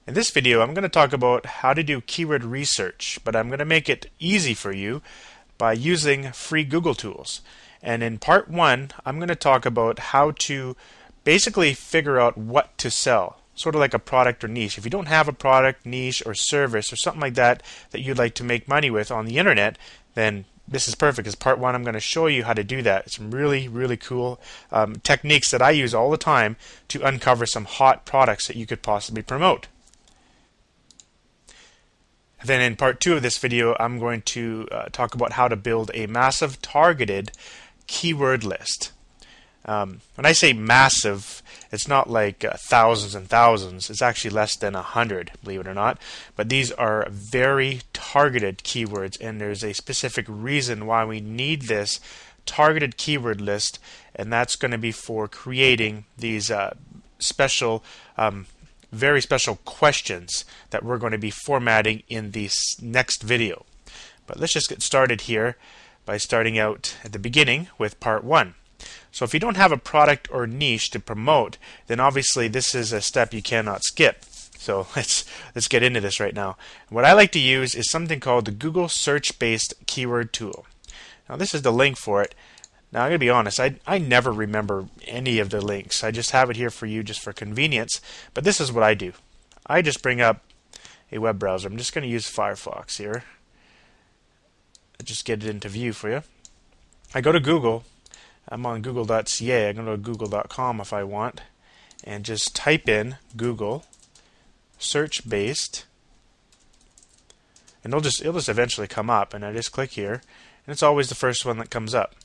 In this video, I'm going to talk about how to do keyword research, but I'm going to make it easy for you by using free Google tools. And in part one, I'm going to talk about how to basically figure out what to sell, sort of like a product or niche. If you don't have a product, niche, or service or something like that that you'd like to make money with on the internet, then this is perfect. Because part one, I'm going to show you how to do that. It's some really, really cool techniques that I use all the time to uncover some hot products that you could possibly promote. Then in part two of this video, I'm going to talk about how to build a massive targeted keyword list. When I say massive, it's not like thousands and thousands. It's actually less than 100, believe it or not. But these are very targeted keywords, and there's a specific reason why we need this targeted keyword list, and that's going to be for creating these special very special questions that we're going to be formatting in this next video. But let's just get started here by starting out at the beginning with part one. So if you don't have a product or niche to promote, then obviously this is a step you cannot skip. So let's get into this right now. What I like to use is something called the Google search-based keyword tool. Now this is the link for it. Now I'm going to be honest, I never remember any of the links. I just have it here for you just for convenience. But this is what I do. I just bring up a web browser. I'm just going to use Firefox here. I'll just get it into view for you. I go to Google. I'm on google.ca. I can go to google.com if I want. And just type in Google search-based. And it'll just eventually come up. And I just click here. And it's always the first one that comes up.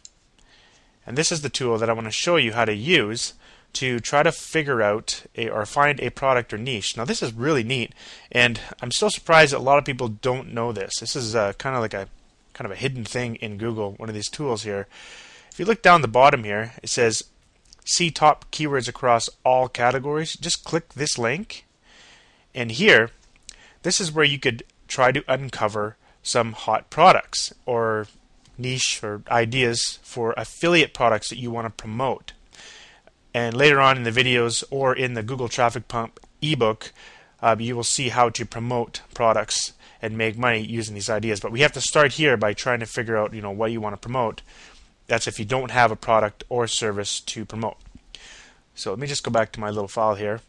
And this is the tool that I want to show you how to use to try to figure out or find a product or niche. Now this is really neat, and I'm still surprised that a lot of people don't know this. This is kind of a hidden thing in Google, one of these tools here. If you look down the bottom here, it says see top keywords across all categories. Just click this link, and here, this is where you could try to uncover some hot products or niche or ideas for affiliate products that you want to promote. And later on in the videos or in the Google Traffic Pump ebook, you will see how to promote products and make money using these ideas. But we have to start here by trying to figure out, what you want to promote. That's if you don't have a product or service to promote. So let me just go back to my little file here.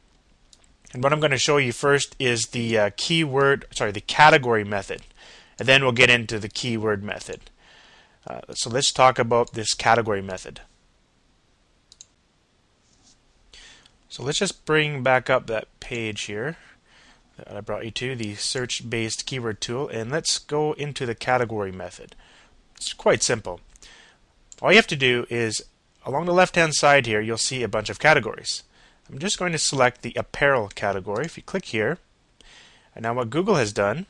And what I'm going to show you first is the the category method, and then we'll get into the keyword method. So let's talk about this category method. So let's just bring back up that page here that I brought you to, the search-based keyword tool, and let's go into the category method. It's quite simple. All you have to do is, along the left-hand side here, you'll see a bunch of categories. I'm just going to select the apparel category. If you click here, and now what Google has done,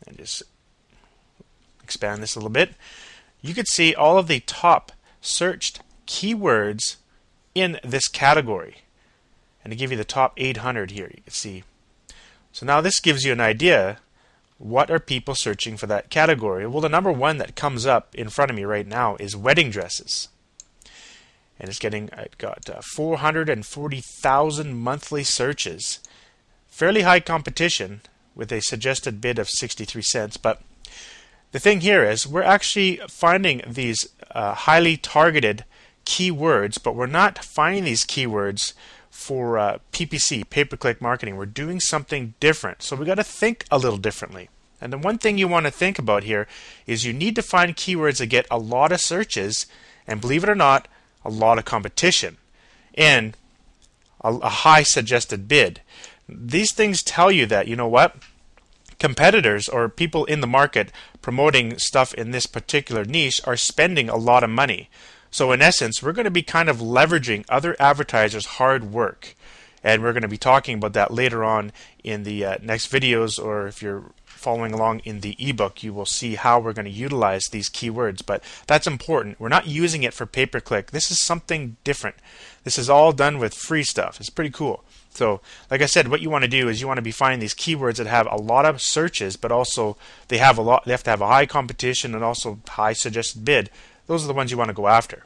and just expand this a little bit, you could see all of the top searched keywords in this category. And to give you the top 800 here, you can see. So now this gives you an idea, what are people searching for that category? Well, the number one that comes up in front of me right now is wedding dresses. And it got 440,000 monthly searches. Fairly high competition with a suggested bid of 63 cents, but the thing here is we're actually finding these highly targeted keywords, but we're not finding these keywords for PPC, pay-per-click marketing. We're doing something different. So we got to think a little differently. And the one thing you want to think about here is you need to find keywords that get a lot of searches, and believe it or not, a lot of competition, and a high suggested bid. These things tell you that, competitors or people in the market promoting stuff in this particular niche are spending a lot of money. So in essence, we're going to be kind of leveraging other advertisers' hard work. And we're going to be talking about that later on in the next videos, or if you're following along in the ebook, you will see how we're going to utilize these keywords. But that's important. We're not using it for pay-per-click. This is something different. This is all done with free stuff. It's pretty cool. So, like I said, what you want to do is you want to be finding these keywords that have a lot of searches, but also they have to have a high competition and also high suggested bid. Those are the ones you want to go after.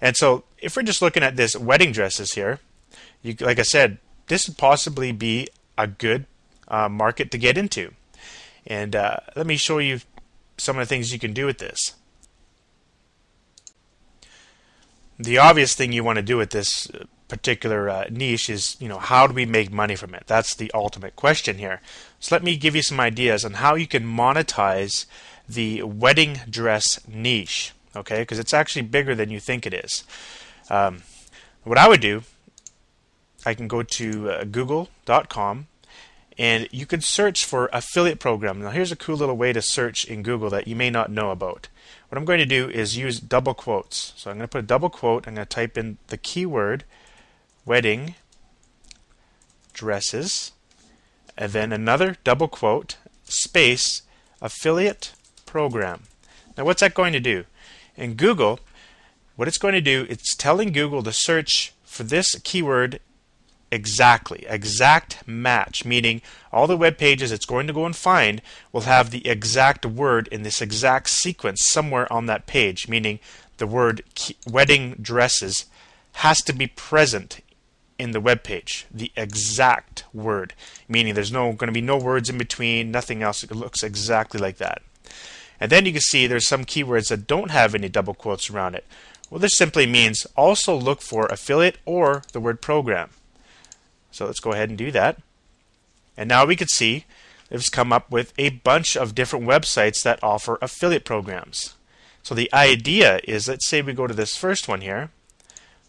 And so, if we're just looking at this wedding dresses here, like I said, this would possibly be a good market to get into. And let me show you some of the things you can do with this. The obvious thing you want to do with this particular niche is, how do we make money from it? That's the ultimate question here. So let me give you some ideas on how you can monetize the wedding dress niche, okay? Because it's actually bigger than you think it is. What I would do, I can go to google.com, and you can search for affiliate program. Now here's a cool little way to search in Google that you may not know about. What I'm going to do is use double quotes. So I'm going to put a double quote. I'm going to type in the keyword wedding dresses, and then another double quote, space, affiliate program. Now what's that going to do? In Google, what it's going to do, it's telling Google to search for this keyword exact match, meaning all the web pages it's going to go and find will have the exact word in this exact sequence somewhere on that page, meaning the word wedding dresses has to be present in the web page, the exact word, meaning there's going to be no words in between, nothing else. It looks exactly like that. And then you can see there's some keywords that don't have any double quotes around it. Well, this simply means also look for affiliate or the word program. So let's go ahead and do that. And now we can see it's come up with a bunch of different websites that offer affiliate programs. So the idea is, let's say we go to this first one here,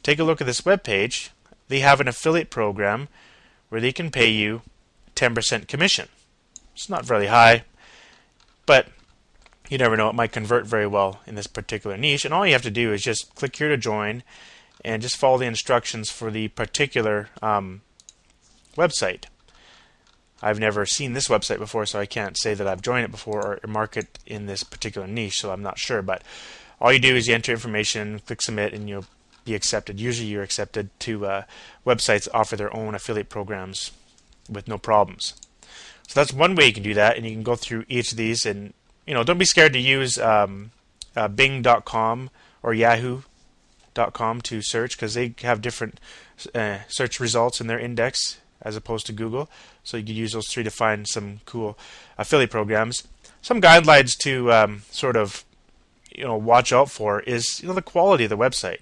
take a look at this web page. They have an affiliate program where they can pay you 10% commission. It's not very high, but you never know, it might convert very well in this particular niche. And all you have to do is just click here to join and just follow the instructions for the particular website. I've never seen this website before, so I can't say that I've joined it before or market in this particular niche, so I'm not sure. But all you do is you enter information, click submit, and you'll be accepted. Usually you're accepted to websites that offer their own affiliate programs with no problems. So that's one way you can do that, and you can go through each of these. And don't be scared to use Bing.com or Yahoo.com to search, because they have different search results in their index as opposed to Google. So you could use those three to find some cool affiliate programs. Some guidelines to sort of watch out for is the quality of the website.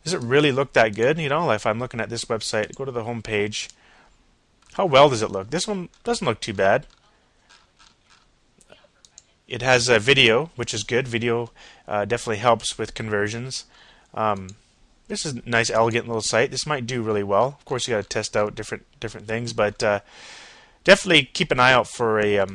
Does it really look that good? If I'm looking at this website, go to the home page. How well does it look? This one doesn't look too bad. It has a video, which is good. Video definitely helps with conversions. This is a nice, elegant little site. This might do really well. Of course, you got to test out different things, but definitely keep an eye out for a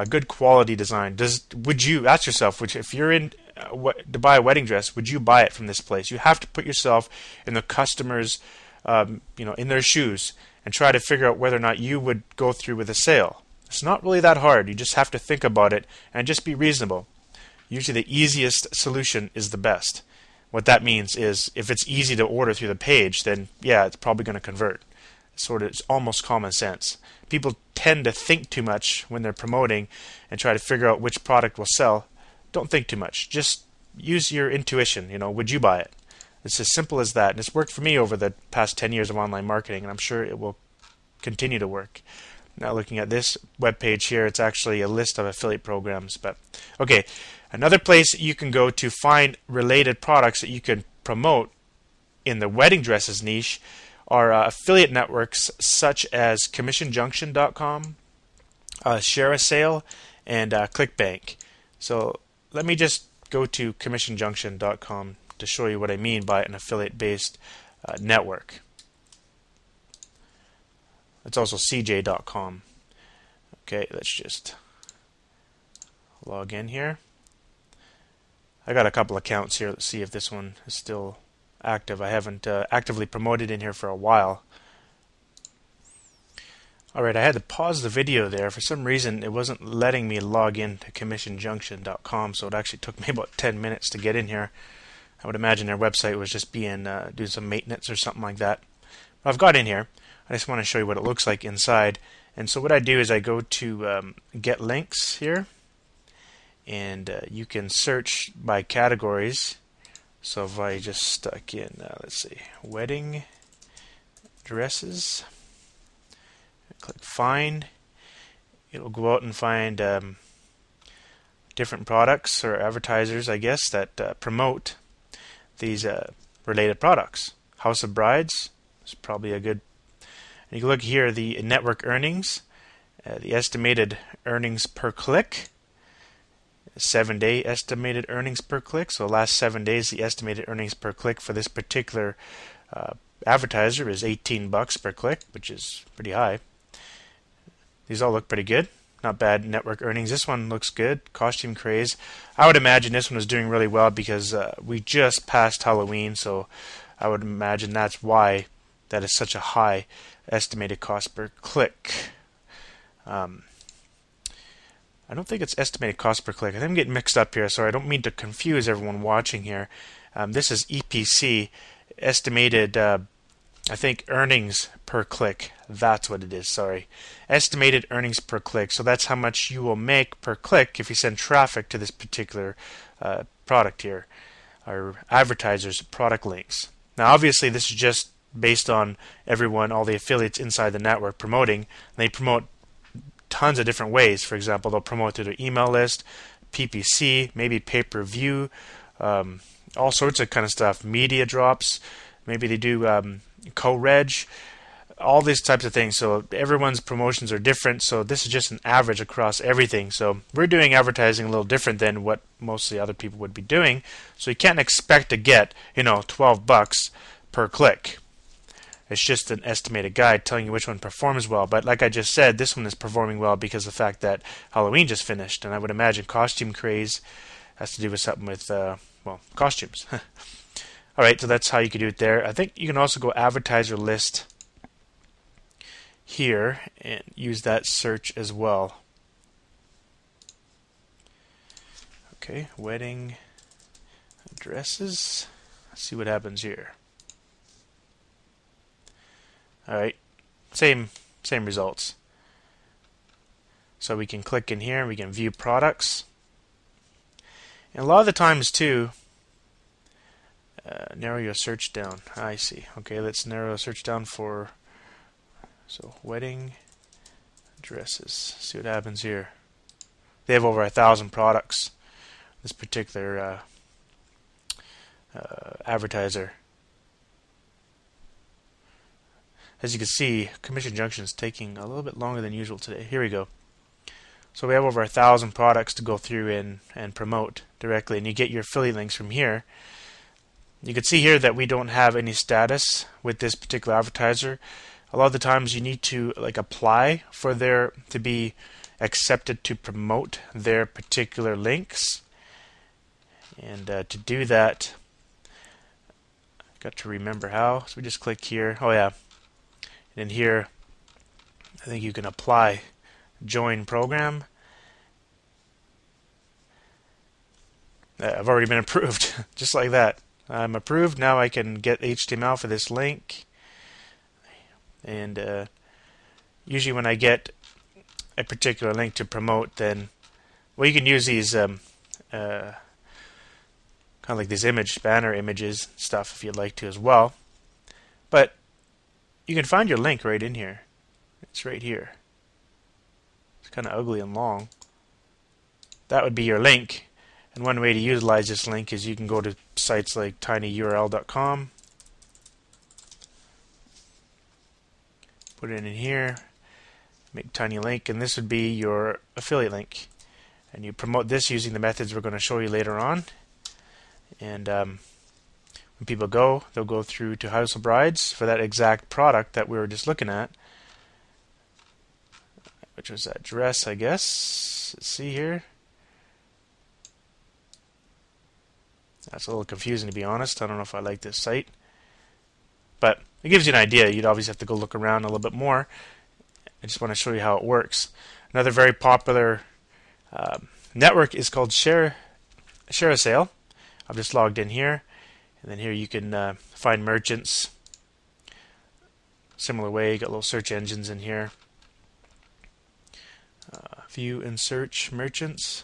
good quality design. Would you ask yourself, if you're in to buy a wedding dress, would you buy it from this place? You have to put yourself in the customer's, in their shoes, and try to figure out whether or not you would go through with a sale. It's not really that hard. You just have to think about it and just be reasonable. Usually the easiest solution is the best. What that means is, if it's easy to order through the page, then yeah, it's probably going to convert. It's almost common sense. People tend to think too much when they're promoting and try to figure out which product will sell. Don't think too much. Just use your intuition. Would you buy it? It's as simple as that. And it's worked for me over the past 10 years of online marketing, and I'm sure it will continue to work. Now looking at this web page here, it's actually a list of affiliate programs. But okay, another place you can go to find related products that you can promote in the wedding dresses niche are affiliate networks such as commissionjunction.com, Share a Sale, and ClickBank. So let me just go to commissionjunction.com to show you what I mean by an affiliate-based network. It's also cj.com. Okay, let's just log in here. I got a couple accounts here. Let's see if this one is still active. I haven't actively promoted in here for a while. Alright, I had to pause the video there. For some reason, it wasn't letting me log in to commissionjunction.com, so it actually took me about 10 minutes to get in here. I would imagine their website was just doing some maintenance or something like that. But I've got in here. I just want to show you what it looks like inside. And so what I do is I go to Get Links here, and you can search by categories. So if I just stuck in, let's see, wedding dresses, click Find, it'll go out and find different products or advertisers, I guess, that promote these related products. House of Brides is probably a good. And you can look here, the network earnings, the estimated earnings per click, 7-day estimated earnings per click. So the last 7 days, the estimated earnings per click for this particular advertiser is $18 per click, which is pretty high. These all look pretty good. Not bad network earnings. This one looks good. Costume craze. I would imagine this one is doing really well because we just passed Halloween, so I would imagine that's why that is such a high estimated cost per click. I don't think it's estimated cost per click. I think I'm getting mixed up here, so I don't mean to confuse everyone watching here. This is EPC, estimated, I think, earnings per click. That's what it is, sorry. Estimated earnings per click. So that's how much you will make per click if you send traffic to this particular product here, or advertisers' product links. Now, obviously, this is just based on everyone, all the affiliates inside the network promoting. They promote tons of different ways. For example, they'll promote to their email list, PPC, maybe pay-per-view, all sorts of kind of stuff. Media drops, maybe they do co-reg, all these types of things. So everyone's promotions are different. So this is just an average across everything. So we're doing advertising a little different than what most of the other people would be doing. So you can't expect to get, $12 per click. It's just an estimated guide telling you which one performs well. But like I just said, this one is performing well because of the fact that Halloween just finished. And I would imagine costume craze has to do with something with, costumes. Alright, so that's how you can do it there. I think you can also go advertiser list here and use that search as well. Okay, wedding addresses. Let's see what happens here. Alright, same results. So we can click in here and we can view products. And a lot of the times too, narrow your search down. I see. Okay, let's narrow the search down for wedding dresses. See what happens here. They have over 1,000 products. This particular advertiser. As you can see, Commission Junction is taking a little bit longer than usual today. Here we go. So we have over 1,000 products to go through and promote directly, and you get your affiliate links from here. You can see here that we don't have any status with this particular advertiser. A lot of the times you need to apply for there to be accepted to promote their particular links. And to do that, I've got to remember how. So we just click here. Oh yeah. And here, I think you can apply, join program. I've already been approved, just like that. I'm approved. Now I can get HTML for this link. And usually when I get a particular link to promote, then, well, you can use these kind of like these banner images stuff if you'd like to as well. But you can find your link right in here. It's right here. It's kind of ugly and long. That would be your link. And one way to utilize this link is you can go to sites like tinyurl.com. Put it in here. Make tiny link. And this would be your affiliate link. And you promote this using the methods we're going to show you later on. And when people go, they'll go through to House of Brides for that exact product that we were just looking at, which was that dress, I guess. Let's see here. That's a little confusing, to be honest. I don't know if I like this site. But it gives you an idea. You'd obviously have to go look around a little bit more. I just want to show you how it works. Another very popular network is called Share a Sale. I've just logged in here. And then here you can find merchants. Similar way, you got little search engines in here. View and search merchants.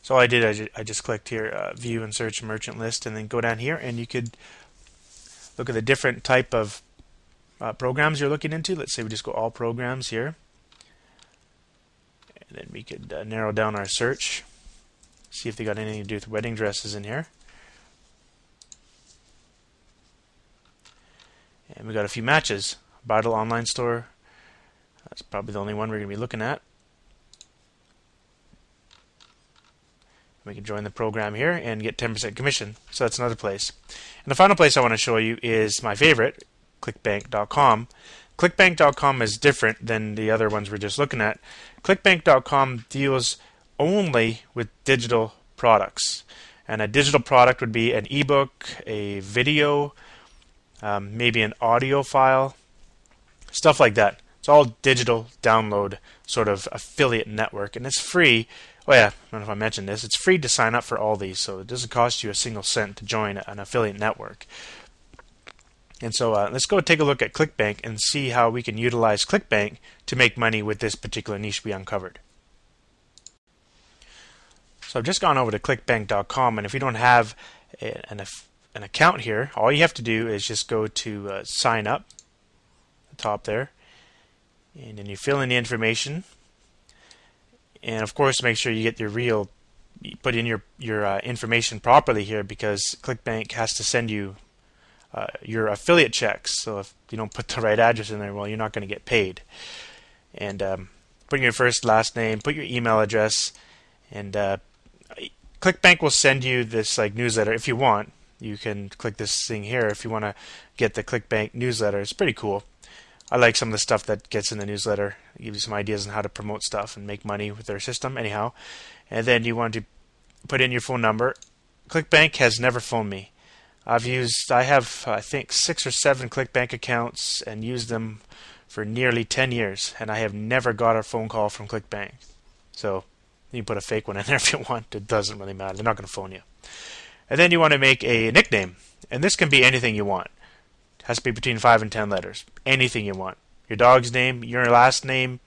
So all I did, I just clicked here, view and search merchant list, and then go down here, and you could look at the different type of programs you're looking into. Let's say we just go all programs here. And then we could narrow down our search. See if they got anything to do with wedding dresses in here. And we got a few matches. Bridal online store. That's probably the only one we're going to be looking at. We can join the program here and get 10% commission. So that's another place. And the final place I want to show you is my favorite, clickbank.com. Clickbank.com is different than the other ones we're just looking at. Clickbank.com deals only with digital products. And a digital product would be an ebook, a video, maybe an audio file, stuff like that. It's all digital download sort of affiliate network, and it's free. Oh yeah, I don't know if I mentioned this. It's free to sign up for all these, so it doesn't cost you a single cent to join an affiliate network. And so let's go take a look at ClickBank and see how we can utilize ClickBank to make money with this particular niche we uncovered. So I've just gone over to clickbank.com, and if you don't have an account here, all you have to do is just go to sign up, at the top there, and then you fill in the information. And of course, make sure you get you put in your information properly here, because ClickBank has to send you your affiliate checks. So if you don't put the right address in there, well, you're not going to get paid. And put in your first, last name, put your email address, and ClickBank will send you this newsletter if you want. You can click this thing here if you want to get the ClickBank newsletter. It's pretty cool. I like some of the stuff that gets in the newsletter. It gives you some ideas on how to promote stuff and make money with their system. Anyhow, and then you want to put in your phone number. ClickBank has never phoned me. I have I think 6 or 7 ClickBank accounts and used them for nearly 10 years, and I have never got a phone call from ClickBank. So you can put a fake one in there if you want. It doesn't really matter. They're not going to phone you. And then you want to make a nickname, and this can be anything you want. It has to be between 5 and 10 letters. Anything you want. Your dog's name, your last name,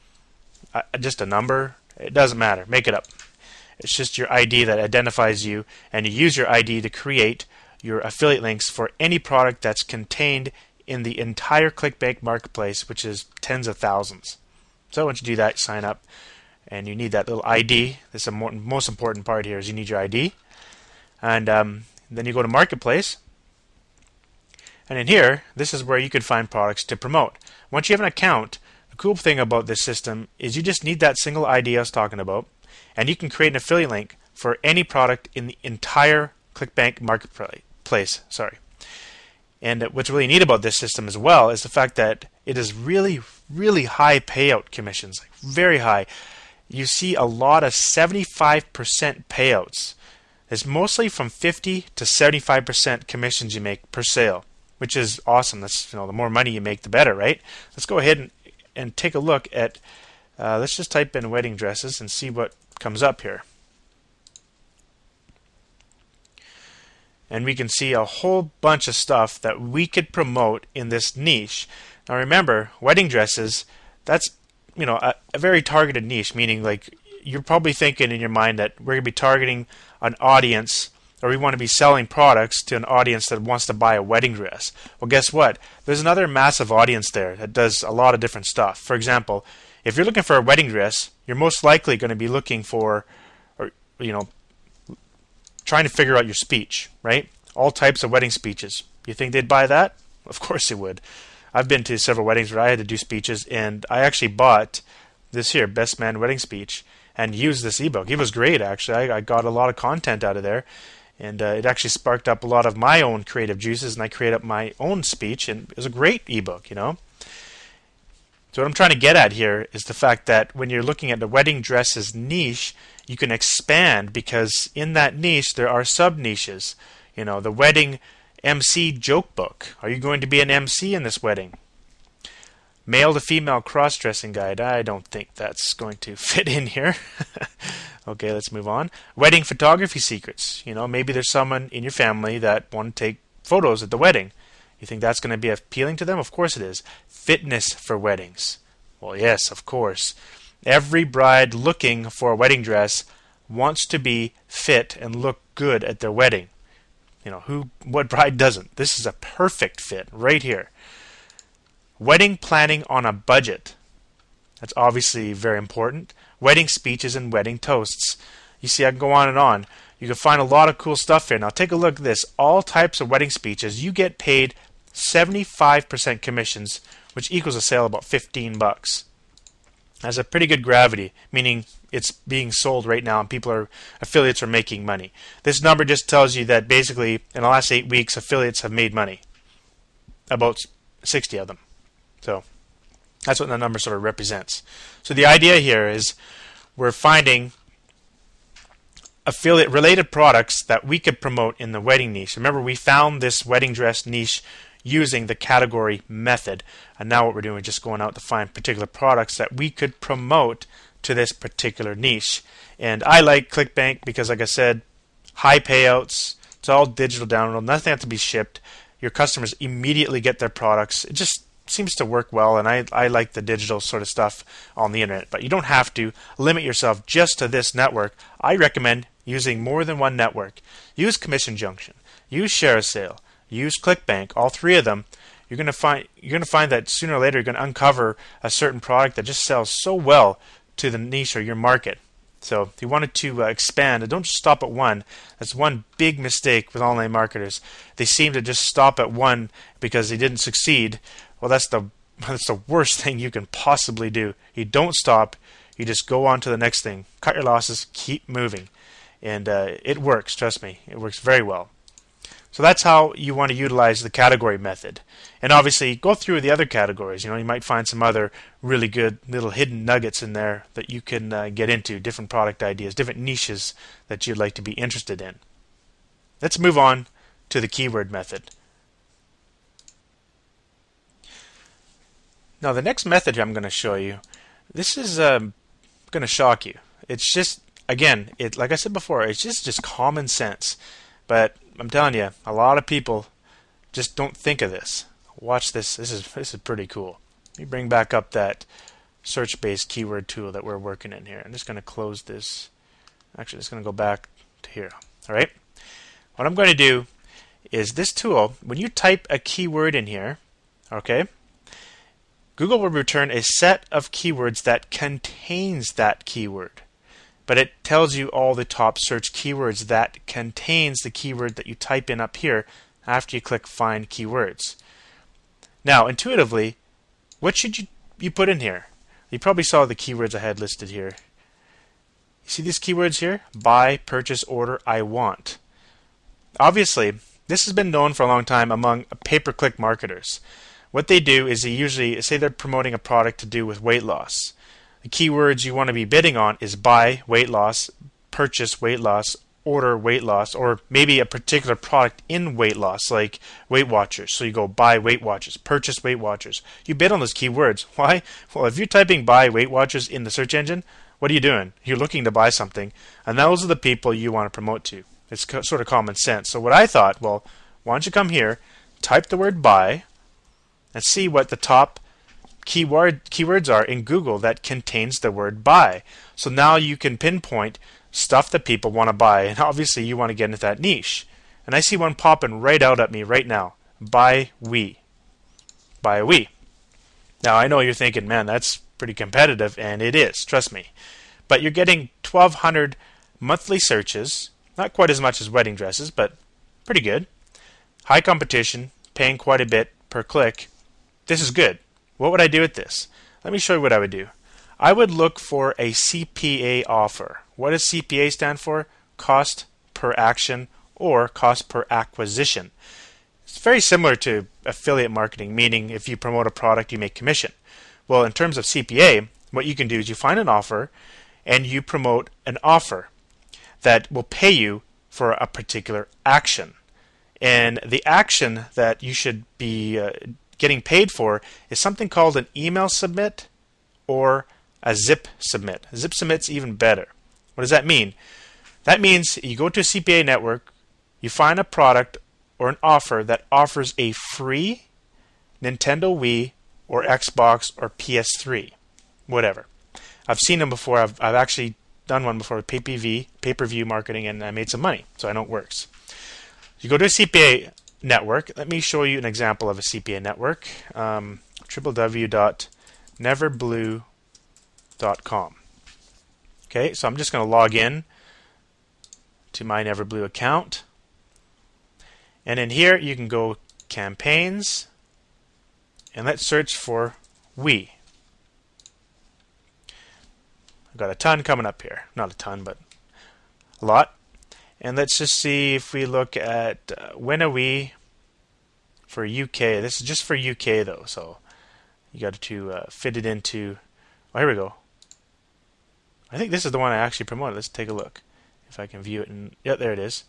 just a number. It doesn't matter. Make it up. It's just your ID that identifies you, and you use your ID to create your affiliate links for any product that's contained in the entire ClickBank marketplace, which is tens of thousands. So once you do that, sign up, and you need that little ID. This is the most important part here, is you need your ID. And then you go to Marketplace. And in here, this is where you can find products to promote. Once you have an account, the cool thing about this system is you just need that single ID I was talking about, and you can create an affiliate link for any product in the entire ClickBank marketplace. And what's really neat about this system as well is the fact that it is really, really high payout commissions, like very high. You see a lot of 75% payouts. It's mostly from 50 to 75% commissions you make per sale, which is awesome. That's, the more money you make, the better, right? Let's go ahead and take a look at. Let's just type in wedding dresses and see what comes up here. And we can see a whole bunch of stuff that we could promote in this niche. Now remember, wedding dresses, that's a very targeted niche, meaning like you're probably thinking in your mind that we're going to be targeting an audience, or we want to be selling products to an audience that wants to buy a wedding dress. Well, guess what? There's another massive audience there that does a lot of different stuff. For example, if you're looking for a wedding dress, you're most likely going to be looking for, or trying to figure out your speech, right? All types of wedding speeches. You think they'd buy that? Of course they would. I've been to several weddings where I had to do speeches, and I actually bought this here, Best Man Wedding Speech, and used this ebook. It was great, actually. I got a lot of content out of there, and it actually sparked up a lot of my own creative juices, and I created up my own speech, and it was a great ebook, So what I'm trying to get at here is the fact that when you're looking at the wedding dresses niche, you can expand, because in that niche there are sub-niches. The wedding MC joke book. Are you going to be an MC in this wedding? Male to female cross-dressing guide. I don't think that's going to fit in here. Okay, let's move on. Wedding photography secrets. Maybe there's someone in your family that want to take photos at the wedding. You think that's going to be appealing to them? Of course it is. Fitness for weddings. Well, yes, of course. Every bride looking for a wedding dress wants to be fit and look good at their wedding. What bride doesn't? This is a perfect fit right here. Wedding planning on a budget. That's obviously very important. Wedding speeches and wedding toasts. You see, I can go on and on. You can find a lot of cool stuff here. Now take a look at this. All types of wedding speeches. You get paid 75% commissions, which equals a sale of about $15. That's a pretty good gravity, meaning it's being sold right now and affiliates are making money. This number just tells you that basically in the last 8 weeks affiliates have made money. About 60 of them. So that's what the number sort of represents. So the idea here is we're finding affiliate related products that we could promote in the wedding niche. Remember, we found this wedding dress niche using the category method, and now what we're doing is just going out to find particular products that we could promote to this particular niche. And I like ClickBank because, like I said, high payouts, it's all digital download, nothing has to be shipped. Your customers immediately get their products. It just seems to work well, and I like the digital sort of stuff on the internet. But you don't have to limit yourself just to this network. I recommend using more than one network. Use Commission Junction, use ShareASale, use ClickBank. All three of them, you're going to find that sooner or later you're going to uncover a certain product that just sells so well to the niche or your market. So if you wanted to expand, don't just stop at one. That's one big mistake with online marketers. They seem to just stop at one because they didn't succeed. Well, that's the worst thing you can possibly do. You don't stop. You just go on to the next thing. Cut your losses. Keep moving. And it works. Trust me. It works very well. So that's how you want to utilize the category method. And obviously, go through the other categories. You might find some other really good little hidden nuggets in there that you can get into, different product ideas, different niches that you'd like to be interested in. Let's move on to the keyword method. Now, the next method I'm going to show you, this is going to shock you. It's just, again, like I said before, it's just common sense. But I'm telling you, a lot of people just don't think of this. Watch this. This is pretty cool. Let me bring back up that search-based keyword tool that we're working in here. I'm just going to close this. Actually, just going to go back to here. All right. What I'm going to do is this tool, when you type a keyword in here, okay, Google will return a set of keywords that contains that keyword. But it tells you all the top search keywords that contains the keyword that you type in up here after you click Find Keywords. Now, intuitively, what should you put in here? You probably saw the keywords I had listed here. You see these keywords here? Buy, purchase, order, I want. Obviously, this has been known for a long time among pay-per-click marketers. What they do is they usually say they're promoting a product to do with weight loss. The keywords you want to be bidding on is buy, weight loss, purchase, weight loss, order, weight loss, or maybe a particular product in weight loss, like Weight Watchers. So you go buy Weight Watchers, purchase Weight Watchers. You bid on those keywords. Why? Well, if you're typing buy Weight Watchers in the search engine, what are you doing? You're looking to buy something, and those are the people you want to promote to. It's sort of common sense. So what I thought, well, why don't you come here, type the word buy, and see what the top keywords are in Google that contains the word buy. So now you can pinpoint stuff that people want to buy, and obviously you want to get into that niche. And I see one popping right out at me right now. Buy we. Buy we. Now I know you're thinking, man, that's pretty competitive, and it is, trust me. But you're getting 1,200 monthly searches, not quite as much as wedding dresses, but pretty good. High competition, paying quite a bit per click. This is good. What would I do with this? Let me show you what I would do. I would look for a CPA offer. What does CPA stand for? Cost per action or cost per acquisition. It's very similar to affiliate marketing, meaning if you promote a product, you make commission. Well, in terms of CPA, what you can do is you find an offer and you promote an offer that will pay you for a particular action. And the action that you should be getting paid for is something called an email submit or a zip submit. A zip submit's even better. What does that mean? That means you go to a CPA network, you find a product or an offer that offers a free Nintendo Wii or Xbox or PS3, whatever. I've seen them before. I've actually done one before with pay-per-view marketing, and I made some money, so I know it works. You go to a CPA network. Let me show you an example of a CPA network. www.neverblue.com. Okay, so I'm just going to log in to my Neverblue account. And in here you can go campaigns, and let's search for we. I've got a ton coming up here. Not a ton, but a lot. And let's just see if we look at when are we for UK. This is just for UK though, so you got to fit it into. Oh, here we go. I think this is the one I actually promoted. Let's take a look if I can view it. And yeah, there it is.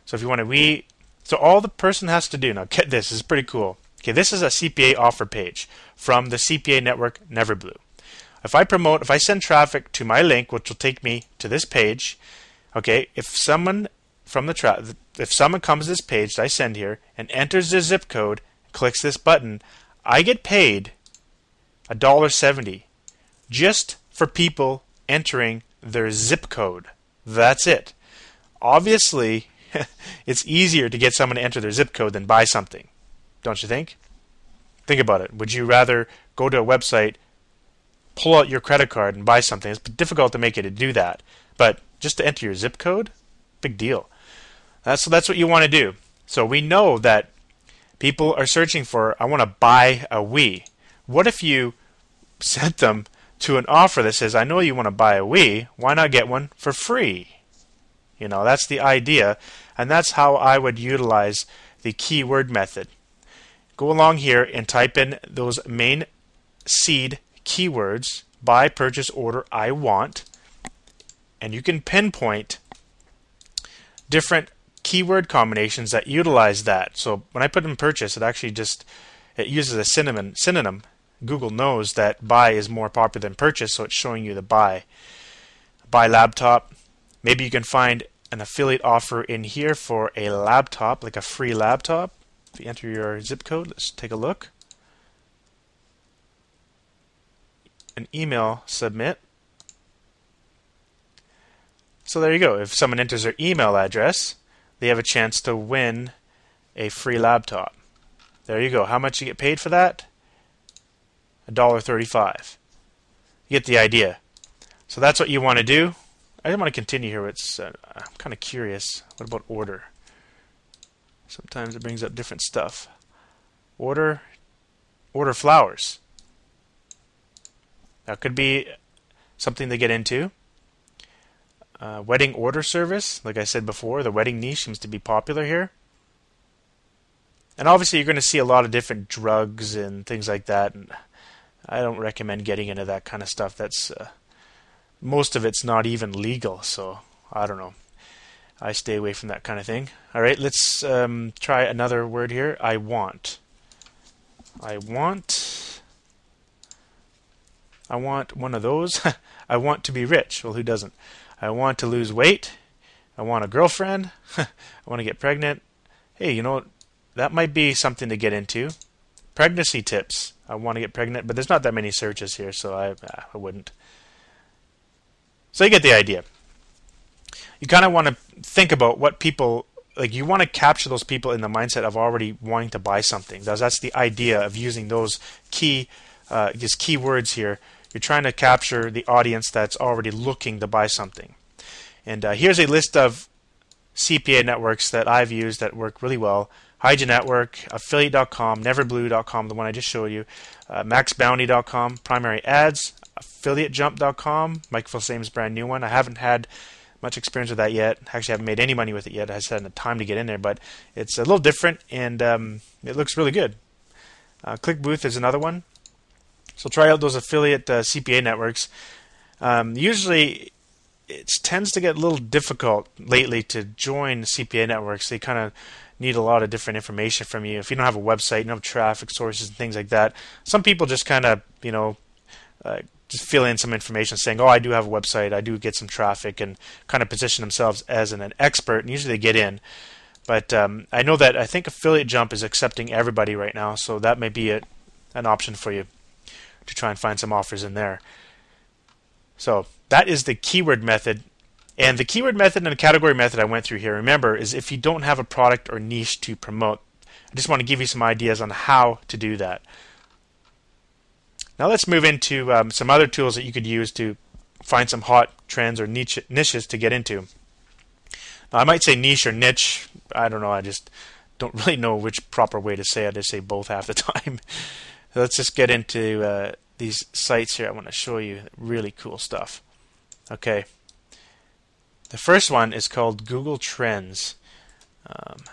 So if you want to so all the person has to do, now get this, this is pretty cool. Okay, this is a CPA offer page from the CPA network Neverblue. If I send traffic to my link, which will take me to this page, okay, if someone comes to this page that I send here and enters their zip code, clicks this button, I get paid $1.70 just for people entering their zip code. That's it. Obviously, it's easier to get someone to enter their zip code than buy something, don't you think? Think about it. Would you rather go to a website, pull out your credit card and buy something? It's difficult to make you to do that, but just to enter your zip code, big deal. So that's what you want to do. So we know that people are searching for, I want to buy a Wii. What if you sent them to an offer that says, I know you want to buy a Wii, why not get one for free? You know, that's the idea, and that's how I would utilize the keyword method. Go along here and type in those main seed keywords, buy, purchase, order, I want, and you can pinpoint different keyword combinations that utilize that. So when I put in purchase, it uses a synonym. Google knows that buy is more popular than purchase, so it's showing you the buy. Buy laptop. Maybe you can find an affiliate offer in here for a laptop, like a free laptop. If you enter your zip code, let's take a look. An email submit. So there you go. If someone enters their email address, they have a chance to win a free laptop. There you go. How much you get paid for that? $1.35. You get the idea. So that's what you want to do. I don't want to continue here. I'm kind of curious. What about order? Sometimes it brings up different stuff. Order flowers. That could be something to get into. Wedding order service. Like I said before, the wedding niche seems to be popular here. And obviously you're going to see a lot of different drugs and things like that. And I don't recommend getting into that kind of stuff. Most of it's not even legal, so I don't know. I stay away from that kind of thing. All right, let's try another word here. I want. I want one of those. I want to be rich. Well, who doesn't? I want to lose weight. I want a girlfriend. I want to get pregnant. Hey, you know, that might be something to get into. Pregnancy tips. I want to get pregnant, but there's not that many searches here, so I wouldn't. So you get the idea. You kind of want to think about what people, like you want to capture those people in the mindset of already wanting to buy something. That's the idea of using those just keywords here. You're trying to capture the audience that's already looking to buy something. And here's a list of CPA networks that I've used that work really well. Hygiene Network, Affiliate.com, Neverblue.com, the one I just showed you, MaxBounty.com, Primary Ads, AffiliateJump.com, Mike Filsame's brand new one. I haven't had much experience with that yet. Actually, I haven't made any money with it yet. I just hadn't had time to get in there, but it's a little different, and it looks really good. ClickBooth is another one. So try out those affiliate CPA networks. Usually, it tends to get a little difficult lately to join CPA networks. They kind of need a lot of different information from you. If you don't have a website, you don't have traffic sources and things like that. Some people just kind of, just fill in some information saying, oh, I do have a website, I do get some traffic, and kind of position themselves as an expert, and usually they get in. But I know that I think Affiliate Jump is accepting everybody right now, so that may be an option for you to try and find some offers in there. So that is the keyword method. And the keyword method and the category method I went through here, remember, is if you don't have a product or niche to promote. I just want to give you some ideas on how to do that. Now let's move into some other tools that you could use to find some hot trends or niches to get into. Now, I might say niche or niche. I don't know. I just don't really know which proper way to say it. I say both half the time. Let's just get into these sites here. I want to show you really cool stuff. Okay. The first one is called Google Trends.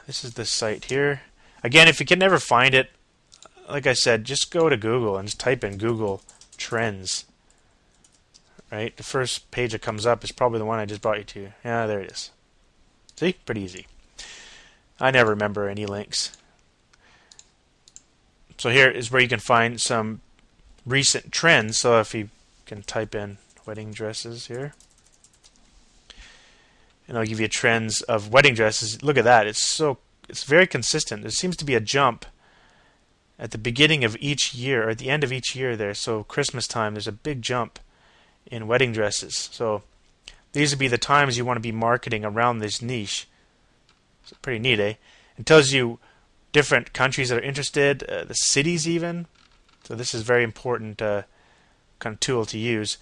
This is the site here. Again, if you can never find it, like I said, just go to Google and just type in Google Trends. Right? The first page that comes up is probably the one I just brought you to. Yeah, there it is. See? Pretty easy. I never remember any links. So here is where you can find some recent trends. So if you can type in wedding dresses here, and I'll give you trends of wedding dresses. Look at that. It's very consistent. There seems to be a jump at the beginning of each year, or at the end of each year there. So Christmas time, there's a big jump in wedding dresses. So these would be the times you want to be marketing around this niche. It's pretty neat, eh? It tells you different countries that are interested, the cities even. So this is a very important kind of tool to use.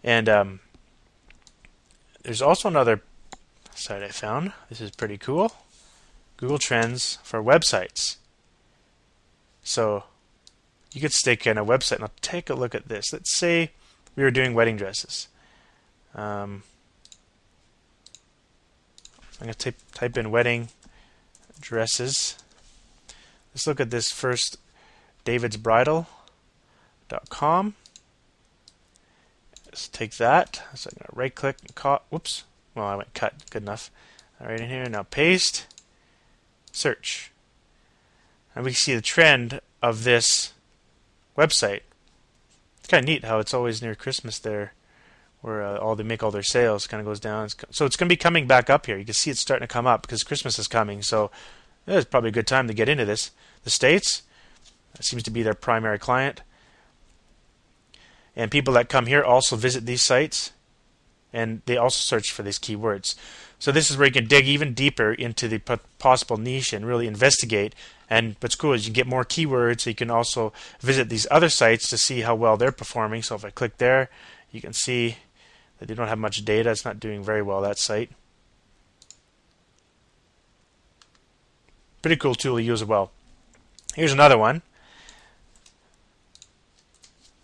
And there's also another site I found. This is pretty cool. Google Trends for websites. So you could stick in a website. Now take a look at this. Let's say we were doing wedding dresses. I'm going to type in wedding dresses. Let's look at this first, davidsbridal.com. Let's take that. So I'm going to right click and cut. Whoops. Well, I went cut. Good enough. All right, in here. Now paste. Search. And we can see the trend of this website. It's kind of neat how it's always near Christmas there, where they make all their sales. Kind of goes down. So it's going to be coming back up here. You can see it's starting to come up because Christmas is coming. So it's probably a good time to get into this. The States, that seems to be their primary client. And people that come here also visit these sites, and they also search for these keywords. So this is where you can dig even deeper into the possible niche and really investigate. And what's cool is you get more keywords, so you can also visit these other sites to see how well they're performing. So if I click there, you can see that they don't have much data. It's not doing very well, that site. Pretty cool tool to use as well. Here's another one.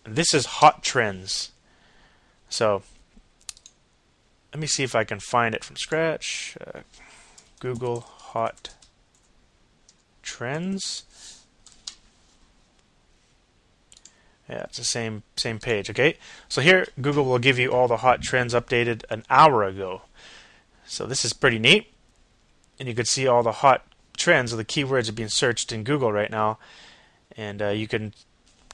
This is Hot Trends. So let me see if I can find it from scratch. Google Hot Trends. Yeah, it's the same page. Okay, so here Google will give you all the hot trends updated an hour ago. So this is pretty neat, and you can see all the hot trends of the keywords are being searched in Google right now, and you can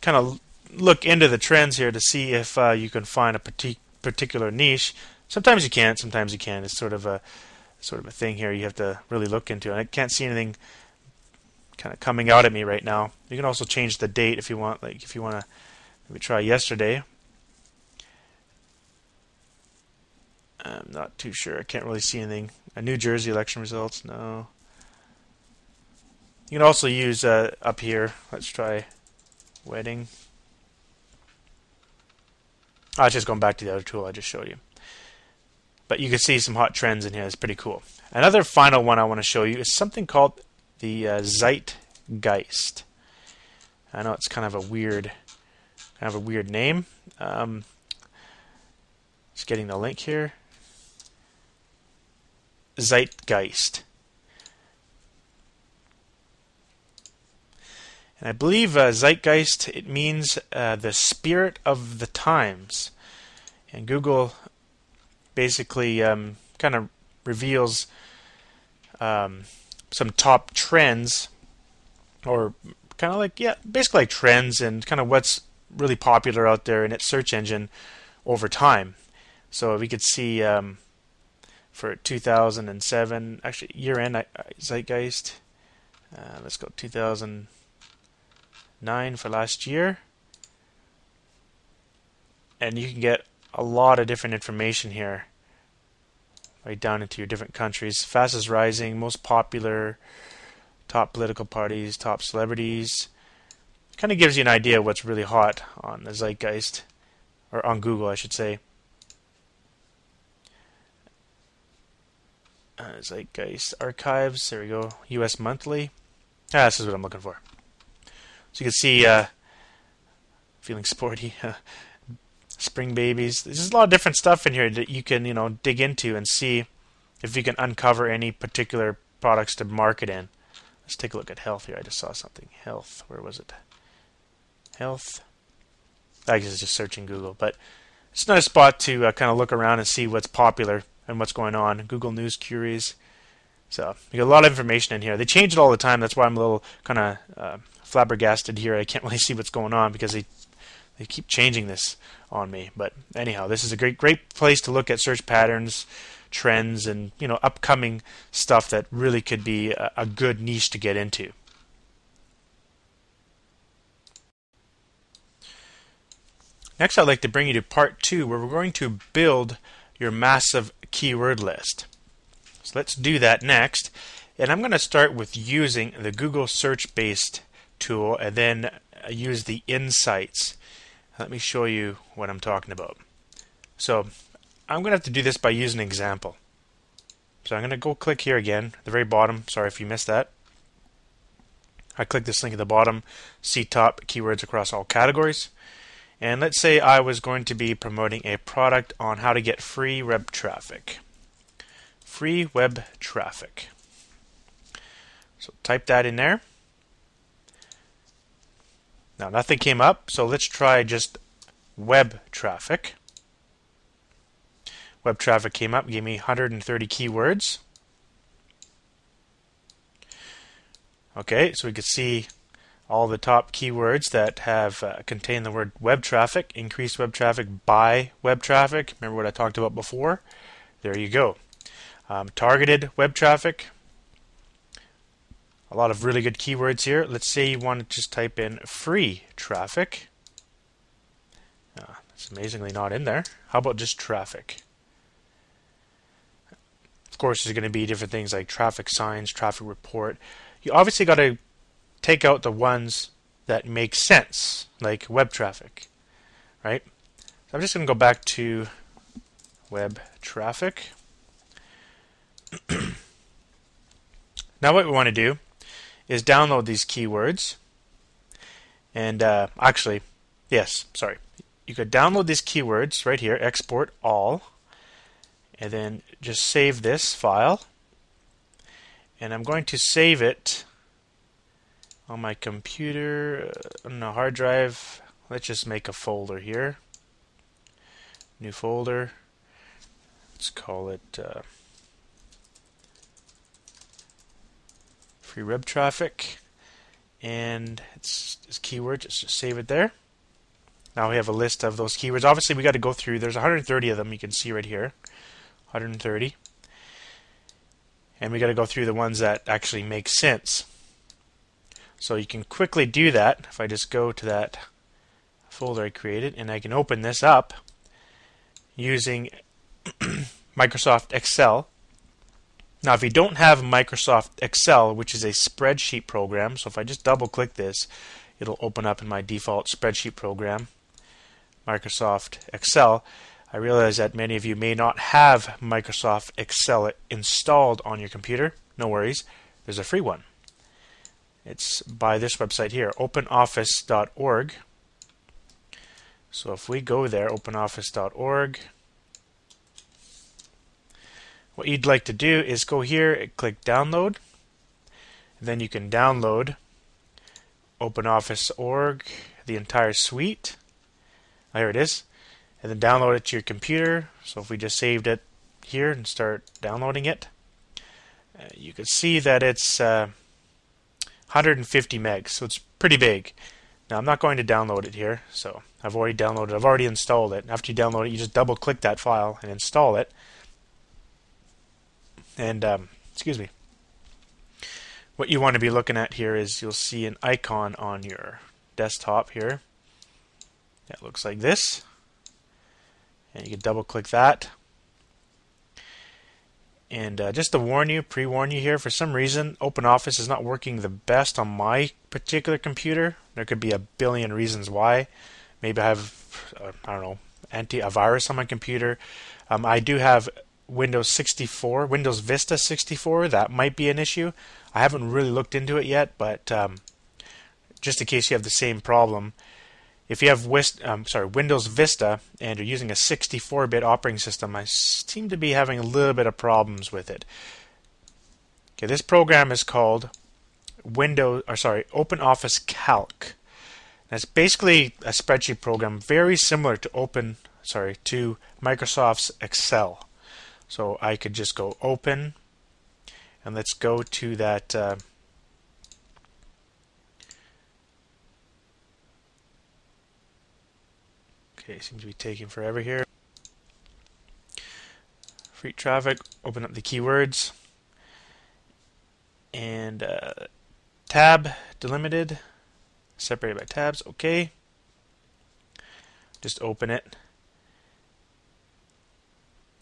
kind of look into the trends here to see if you can find a particular niche. Sometimes you can't, sometimes you can. It's sort of a thing here you have to really look into. And I can't see anything kind of coming out at me right now. You can also change the date if you want. Like if you want to maybe try yesterday. I'm not too sure. I can't really see anything. New Jersey election results. No. You can also use up here. Let's try wedding. I was just going back to the other tool I just showed you. But you can see some hot trends in here. It's pretty cool. Another final one I want to show you is something called the Zeitgeist. I know it's kind of a weird name. Just getting the link here. Zeitgeist. And I believe Zeitgeist, it means the spirit of the times. And Google basically kind of reveals some top trends, or kind of like, yeah, basically like trends and kind of what's really popular out there in its search engine over time. So we could see for 2007, actually year-end Zeitgeist, let's go 2009 for last year, and you can get a lot of different information here, right down into your different countries. Fastest rising, most popular, top political parties, top celebrities, Kind of gives you an idea of what's really hot on the Zeitgeist, or on Google, I should say. Zeitgeist archives. There we go. U.S. monthly. This is what I'm looking for. So you can see, feeling sporty. Spring babies. There's a lot of different stuff in here that you can, dig into and see if you can uncover any particular products to market in. Let's take a look at health here. I just saw something. Health. Where was it? Health. I guess it's just searching Google, but it's not a spot to kind of look around and see what's popular and what's going on. Google News Queries. So you get a lot of information in here. They change it all the time. That's why I'm a little kind of flabbergasted here. I can't really see what's going on because they keep changing this on me. But anyhow, this is a great place to look at search patterns, trends, and upcoming stuff that really could be a good niche to get into. Next, I'd like to bring you to part 2, where we're going to build your massive keyword list. So let's do that next. And I'm going to start with using the Google search-based tool and then use the insights. Let me show you what I'm talking about. So I'm going to have to do this by using an example. So I'm going to go click here again, at the very bottom. Sorry if you missed that. I click this link at the bottom, see top keywords across all categories. And let's say I was going to be promoting a product on how to get free web traffic. Free web traffic. So type that in there. Now nothing came up, so let's try just web traffic. Web traffic came up, gave me 130 keywords. Okay, so we could see all the top keywords that have contain the word web traffic, increased web traffic, buy web traffic. Remember what I talked about before? There you go. Targeted web traffic. A lot of really good keywords here. Let's say you want to just type in free traffic. It's amazingly not in there. How about just traffic? Of course, there's going to be different things like traffic signs, traffic report. You obviously got to take out the ones that make sense, like web traffic, right? So I'm just going to go back to web traffic. Now what we want to do is download these keywords. And actually, yes, sorry. You could download these keywords right here, export all, and then just save this file. And I'm going to save it on my computer, on a hard drive. Let's just make a folder here. New folder. Let's call it free web traffic. And it's keyword. Just save it there. Now we have a list of those keywords. Obviously, we got to go through. There's 130 of them. You can see right here, 130. And we got to go through the ones that actually make sense. So you can quickly do that if I just go to that folder I created, and I can open this up using Microsoft Excel. Now, if you don't have Microsoft Excel, which is a spreadsheet program, so if I just double click this, it'll open up in my default spreadsheet program, Microsoft Excel. I realize that many of you may not have Microsoft Excel installed on your computer. No worries, there's a free one. It's by this website here, openoffice.org. So if we go there, openoffice.org, what you'd like to do is go here and click download. And then you can download OpenOffice.org, the entire suite. There it is. And then download it to your computer. So if we just saved it here and start downloading it, you can see that it's 150 megs, so it's pretty big. Now I'm not going to download it here, so I've already downloaded it. I've already installed it. After you download it, you just double click that file and install it. And excuse me. What you want to be looking at here is you'll see an icon on your desktop here. That looks like this. And you can double click that. And just to warn you, pre-warn you here, for some reason OpenOffice is not working the best on my particular computer. There could be a billion reasons why. Maybe I have, I don't know, a virus on my computer. I do have Windows 64, Windows Vista 64. That might be an issue. I haven't really looked into it yet, but just in case you have the same problem, if you have Windows Vista and you're using a 64-bit operating system, I seem to be having a little bit of problems with it. Okay, this program is called OpenOffice Calc. That's basically a spreadsheet program very similar to Microsoft's Excel. So I could just go open, and let's go to that. Okay, seems to be taking forever here. Free traffic, open up the keywords. And tab, delimited, separated by tabs, okay. Just open it.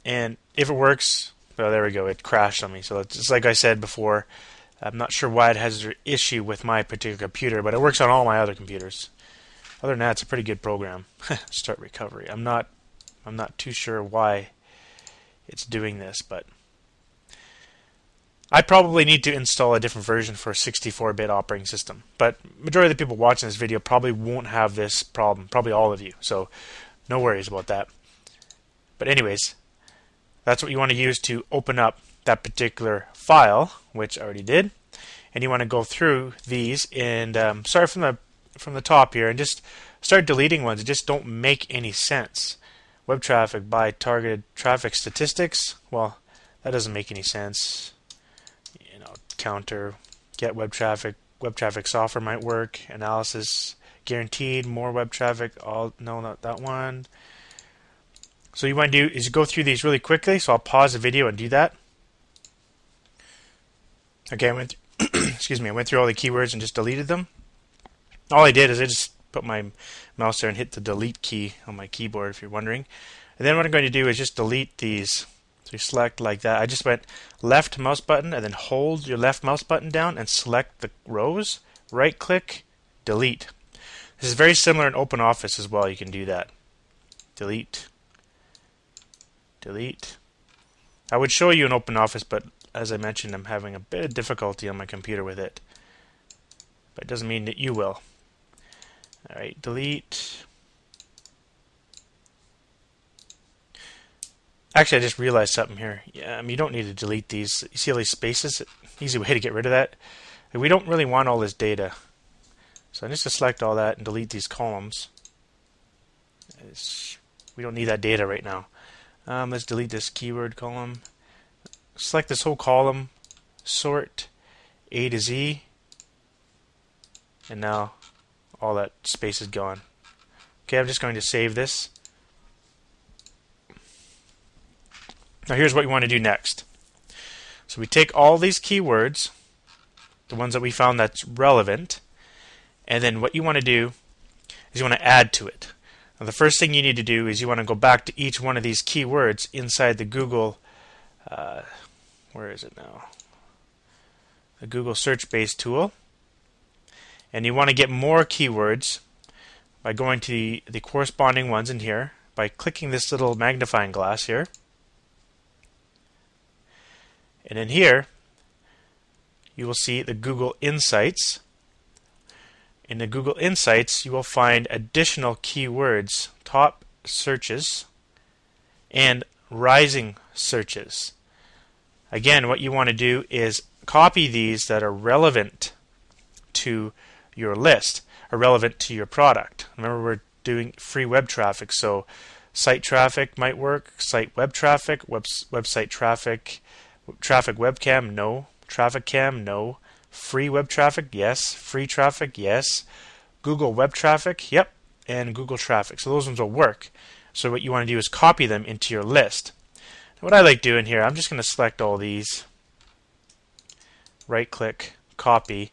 And if it works, well, there we go, it crashed on me. So it's just like I said before, I'm not sure why it has an issue with my particular computer, but it works on all my other computers. Other than that, it's a pretty good program. Start recovery. I'm not too sure why it's doing this, but I probably need to install a different version for a 64-bit operating system. But majority of the people watching this video probably won't have this problem. Probably all of you. So no worries about that. But anyways, that's what you want to use to open up that particular file, which I already did. And you want to go through these and start from the top here and just start deleting ones that just don't make any sense. Web traffic by targeted traffic statistics. Well, that doesn't make any sense. You know, counter, get web traffic software might work. Analysis guaranteed, more web traffic. No, not that one. So you want to do is go through these really quickly. So I'll pause the video and do that. Okay, I went through all the keywords and just deleted them. All I did is I just put my mouse there and hit the delete key on my keyboard, if you're wondering. And then what I'm going to do is just delete these. So you select like that. I just went left mouse button and then hold your left mouse button down and select the rows. Right click, delete. This is very similar in OpenOffice as well. You can do that. Delete. Delete. I would show you in OpenOffice, but as I mentioned, I'm having a bit of difficulty on my computer with it. But it doesn't mean that you will. Alright, delete. Actually, I just realized something here. Yeah, you don't need to delete these. You see all these spaces? Easy way to get rid of that. We don't really want all this data. So I'm just going to select all that and delete these columns. We don't need that data right now. Let's delete this keyword column. Select this whole column. Sort A to Z. And now all that space is gone. Okay, I'm just going to save this. Now here's what you want to do next. So we take all these keywords, the ones that we found that's relevant, and then what you want to do is you want to add to it. Now the first thing you need to do is you want to go back to each one of these keywords inside the Google, where is it now? The Google search base tool. And you want to get more keywords by going to the corresponding ones in here by clicking this little magnifying glass here. And in here, you will see the Google Insights. In the Google Insights, you will find additional keywords, top searches, and rising searches. Again, what you want to do is copy these that are relevant to your list, are relevant to your product. Remember, we're doing free web traffic, so site traffic might work, site web traffic, website traffic, traffic webcam, no, traffic cam, no, free web traffic, yes, free traffic, yes, Google web traffic, yep, and Google traffic. So those ones will work. So what you want to do is copy them into your list. And what I like doing here, I'm just going to select all these, right click, copy,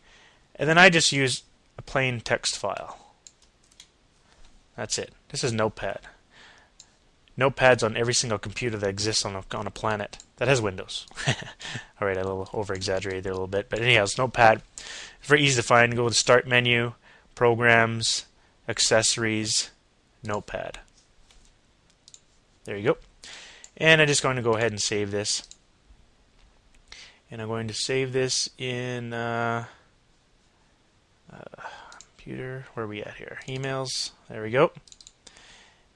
and then I just use a plain text file. That's it. This is Notepad. notepads on every single computer that exists on a planet that has Windows. Alright, I a little over-exaggerated there a little bit. But anyhow, it's Notepad. It's very easy to find. Go to the Start menu, Programs, Accessories, Notepad. There you go. And I'm just going to go ahead and save this. And I'm going to save this in computer. Where are we at here? Emails. There we go.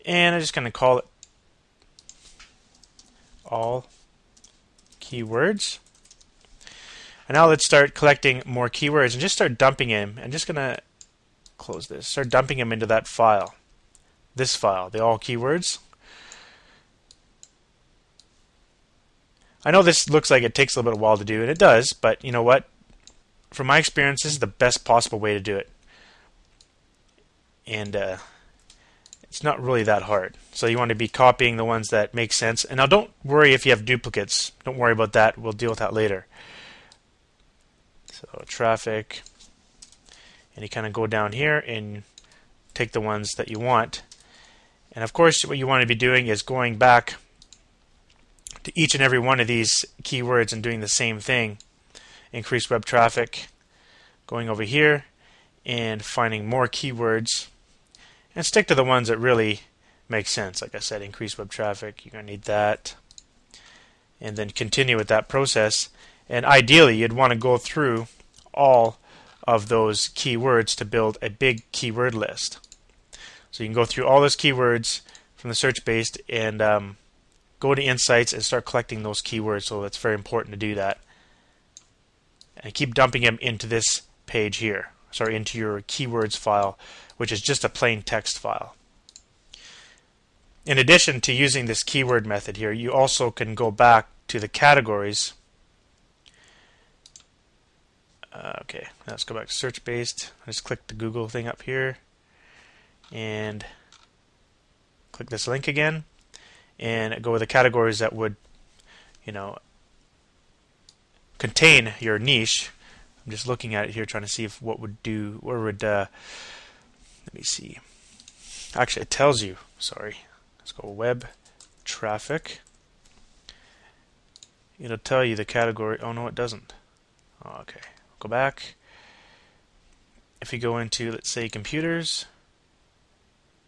And I'm just going to call it all keywords. And now let's start collecting more keywords and just start dumping them. I'm just going to close this. Start dumping them into that file. This file, the all keywords. I know this looks like it takes a little bit of a while to do, and it does, but you know what? From my experience, this is the best possible way to do it. And it's not really that hard. So you want to be copying the ones that make sense. And now don't worry if you have duplicates. Don't worry about that. We'll deal with that later. So traffic. And you kind of go down here and take the ones that you want. And of course, what you want to be doing is going back to each and every one of these keywords and doing the same thing. Increase web traffic. Going over here and finding more keywords. And stick to the ones that really make sense. Like I said, increase web traffic. You're going to need that. And then continue with that process. And ideally, you'd want to go through all of those keywords to build a big keyword list. So you can go through all those keywords from the search-based and go to Insights and start collecting those keywords. So that's very important to do that. And keep dumping them into this page here. Sorry, into your keywords file, which is just a plain text file. In addition to using this keyword method here, you also can go back to the categories. Okay, let's go back to search-based. Just click the Google thing up here and click this link again and go with the categories that would, contain your niche. I'm just looking at it here, trying to see if what would do, or would, let me see. Actually, it tells you, sorry. Let's go web traffic. It'll tell you the category. Oh, no, it doesn't. Oh, okay. Go back. If you go into, let's say, computers.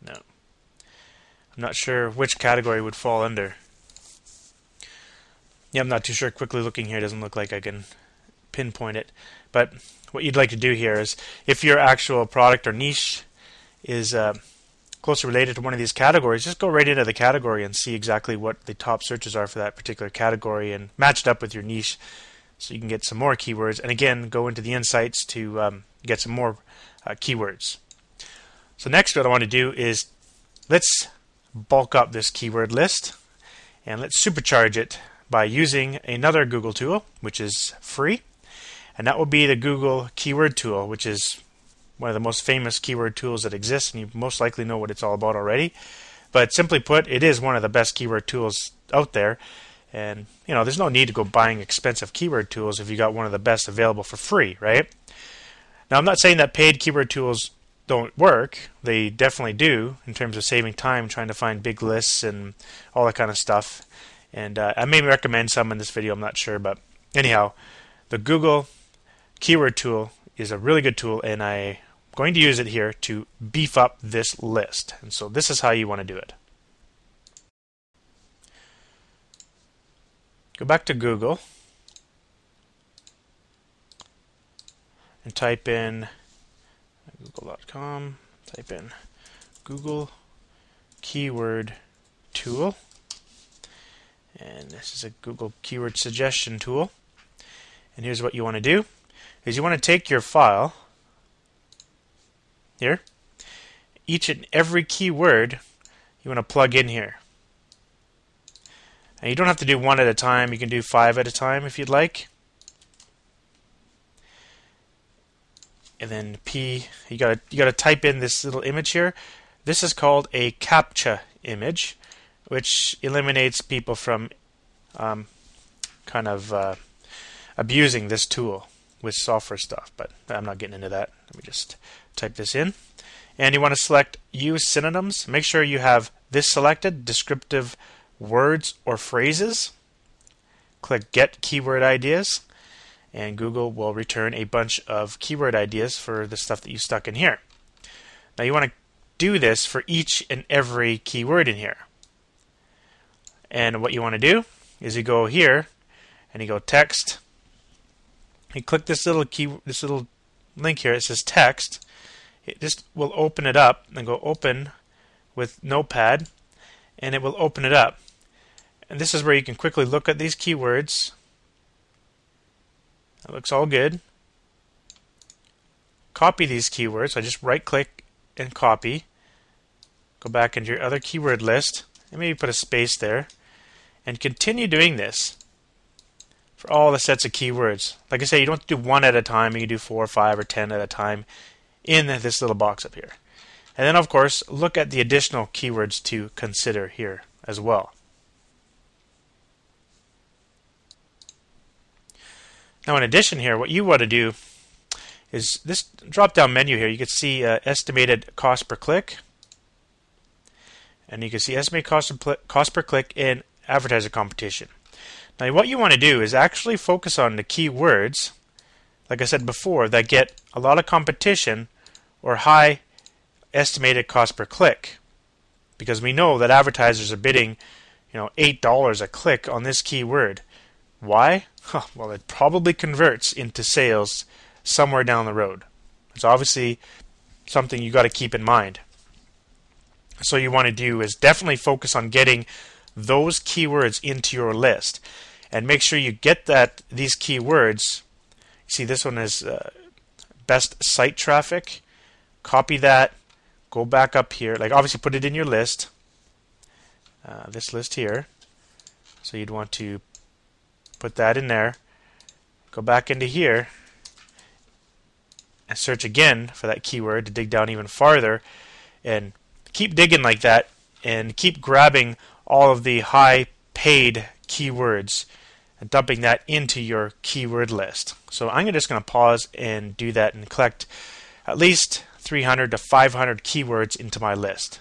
No. I'm not sure which category would fall under. Yeah, I'm not too sure. Quickly looking here, doesn't look like I can pinpoint it. But what you'd like to do here is, if your actual product or niche is closely related to one of these categories, just go right into the category and see exactly what the top searches are for that particular category and match it up with your niche so you can get some more keywords. And again, go into the Insights to get some more keywords. So next what I want to do is, let's bulk up this keyword list and let's supercharge it by using another Google tool, which is free. And that will be the Google Keyword Tool, which is one of the most famous keyword tools that exists, and you most likely know what it's all about already. But simply put, it is one of the best keyword tools out there. And there's no need to go buying expensive keyword tools if you got one of the best available for free, right? Now, I'm not saying that paid keyword tools don't work. They definitely do in terms of saving time trying to find big lists and all that kind of stuff. And I may recommend some in this video, I'm not sure. But anyhow, the Google Keyword Tool is a really good tool, and I'm going to use it here to beef up this list. And so this is how you want to do it. Go back to Google and type in google.com, type in Google Keyword Tool. And this is a Google Keyword Suggestion Tool. And here's what you want to do. Is you want to take your file here, each and every keyword you want to plug in here. And you don't have to do one at a time, you can do 5 at a time if you'd like. And then you gotta type in this little image here. This is called a CAPTCHA image, which eliminates people from abusing this tool with software stuff, but I'm not getting into that. Let me just type this in. And you want to select Use Synonyms. Make sure you have this selected, descriptive words or phrases, click Get Keyword Ideas, and Google will return a bunch of keyword ideas for the stuff that you stuck in here. Now you want to do this for each and every keyword in here. And what you want to do is you go here and you go text. You click this little link here. It says text. It just will open it up and go open with Notepad, and it will open it up. And this is where you can quickly look at these keywords. That looks all good. Copy these keywords. I just right click and copy. Go back into your other keyword list and maybe put a space there. And continue doing this for all the sets of keywords. Like I say, you don't have to do one at a time. You can do 4, 5, or 10 at a time in this little box up here. And then, of course, look at the additional keywords to consider here as well. Now, in addition here, what you want to do is this drop-down menu here. You can see estimated cost per click. And you can see estimated cost per click in advertiser competition. Now what you want to do is actually focus on the keywords, like I said before, that get a lot of competition or high estimated cost per click. Because we know that advertisers are bidding, $8 a click on this keyword. Why? Well, it probably converts into sales somewhere down the road. It's obviously something you got to keep in mind. So you want to do is definitely focus on getting those keywords into your list, and make sure you get these keywords. You see, this one is best site traffic. Copy that. Go back up here. Like, obviously, put it in your list. This list here. So you'd want to put that in there. Go back into here and search again for that keyword to dig down even farther, and keep digging like that, and keep grabbing all of the high paid keywords and dumping that into your keyword list. So I'm just going to pause and do that and collect at least 300 to 500 keywords into my list.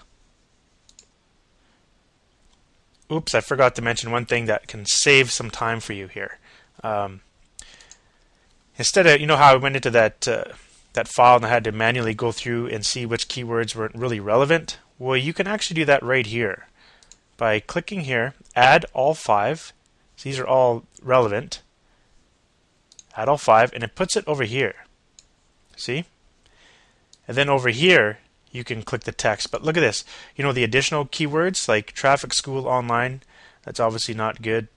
Oops, I forgot to mention one thing that can save some time for you here. Instead of, how I went into that file and I had to manually go through and see which keywords weren't really relevant, well, you can actually do that right here. By clicking here, add all 5. So these are all relevant. Add all 5, and it puts it over here. See? And then over here, you can click the text. But look at this. The additional keywords like traffic, school, online, that's obviously not good.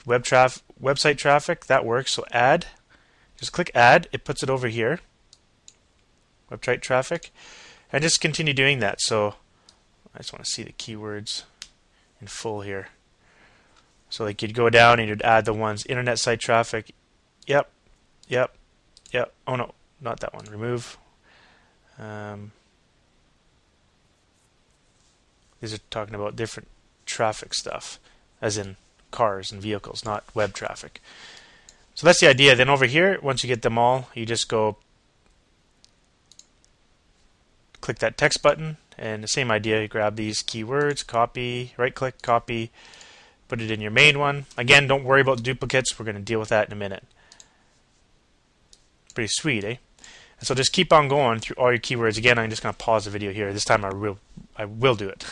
Website traffic, that works. So add. Just click add. It puts it over here. Website traffic. And just continue doing that. So I just want to see the keywords in full here. So like you'd go down and you'd add the ones internet site traffic. Yep. Oh no, not that one. Remove. These are talking about different traffic stuff, as in cars and vehicles, not web traffic. So that's the idea. Then over here, once you get them all, you just go click that text button. And the same idea, you grab these keywords, copy, right-click, copy, put it in your main one. Again, don't worry about duplicates. We're going to deal with that in a minute. Pretty sweet, eh? And so just keep on going through all your keywords. Again, I'm just going to pause the video here. This time I will do it.